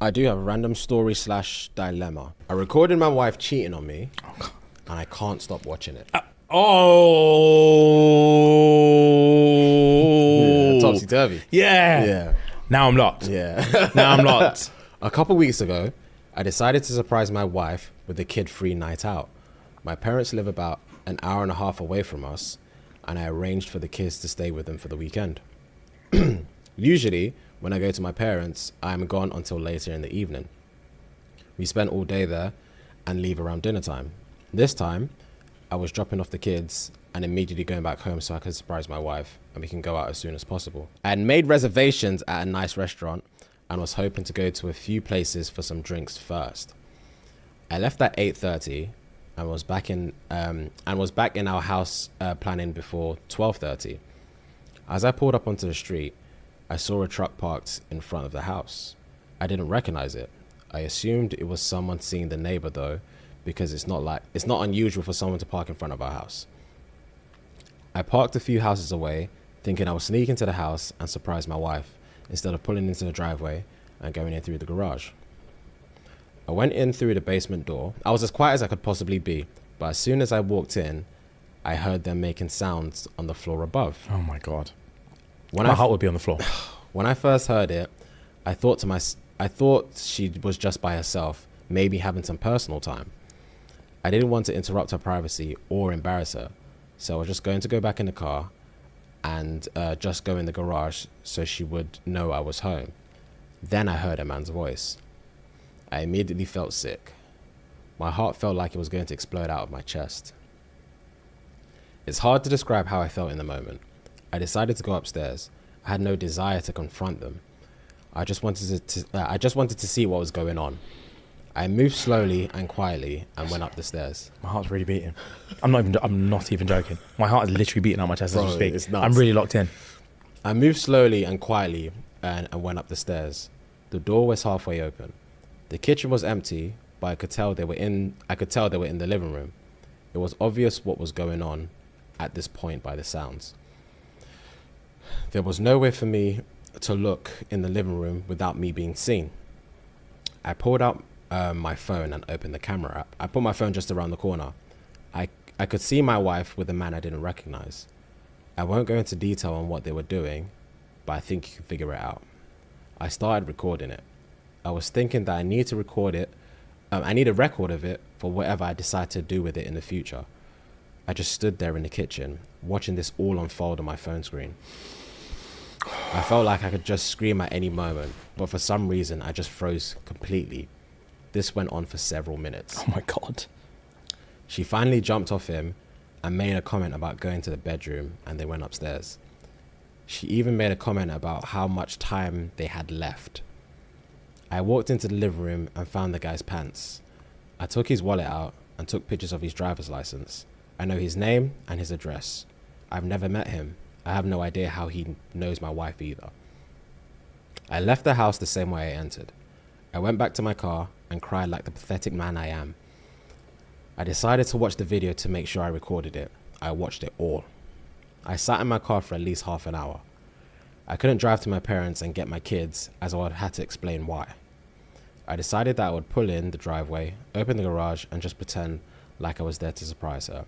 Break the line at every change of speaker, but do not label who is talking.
I do have a random story / dilemma. I recorded my wife cheating on me, and I can't stop watching it.
Oh.
Yeah, topsy-turvy.
Yeah.
Yeah.
Now I'm locked.
Yeah.
Now I'm locked.
A couple weeks ago, I decided to surprise my wife with a kid-free night out. My parents live about an hour and a half away from us, and I arranged for the kids to stay with them for the weekend. Usually, when I go to my parents, I'm gone until later in the evening. We spend all day there and leave around dinner time. This time, I was dropping off the kids and immediately going back home so I could surprise my wife and we can go out as soon as possible. I had made reservations at a nice restaurant and was hoping to go to a few places for some drinks first. I left at 8:30 and was back in our house planning before 12:30. As I pulled up onto the street, I saw a truck parked in front of the house. I didn't recognize it. I assumed it was someone seeing the neighbor though, because it's not unusual for someone to park in front of our house. I parked a few houses away, thinking I would sneak into the house and surprise my wife, instead of pulling into the driveway and going in through the garage. I went in through the basement door. I was as quiet as I could possibly be, but as soon as I walked in, I heard them making sounds on the floor above.
Oh my God. My heart would be on the floor.
When I first heard it, I thought she was just by herself, maybe having some personal time. I didn't want to interrupt her privacy or embarrass her, so I was just going to go back in the car and just go in the garage so she would know I was home. Then I heard a man's voice. I immediately felt sick. My heart felt like it was going to explode out of my chest. It's hard to describe how I felt in the moment. I decided to go upstairs. I had no desire to confront them. I just wanted to see what was going on. I moved slowly and quietly and went up the stairs.
My heart's really beating. I'm not even joking. My heart is literally beating out my chest as we speak.
It's nuts.
I'm really locked in.
I moved slowly and quietly and went up the stairs. The door was halfway open. The kitchen was empty, but I could tell they were in the living room. It was obvious what was going on at this point by the sounds. There was nowhere for me to look in the living room without me being seen. I pulled out my phone and opened the camera app. I put my phone just around the corner. I could see my wife with a man I didn't recognize. I won't go into detail on what they were doing, but I think you can figure it out. I started recording it. I was thinking that I need to record it. I need a record of it for whatever I decide to do with it in the future. I just stood there in the kitchen, watching this all unfold on my phone screen. I felt like I could just scream at any moment, but for some reason, I just froze completely. This went on for several minutes.
Oh my God.
She finally jumped off him and made a comment about going to the bedroom, and they went upstairs. She even made a comment about how much time they had left. I walked into the living room and found the guy's pants. I took his wallet out and took pictures of his driver's license. I know his name and his address. I've never met him. I have no idea how he knows my wife either. I left the house the same way I entered. I went back to my car and cried like the pathetic man I am. I decided to watch the video to make sure I recorded it. I watched it all. I sat in my car for at least half an hour. I couldn't drive to my parents and get my kids, as I would have to explain why. I decided that I would pull in the driveway, open the garage, and just pretend like I was there to surprise her.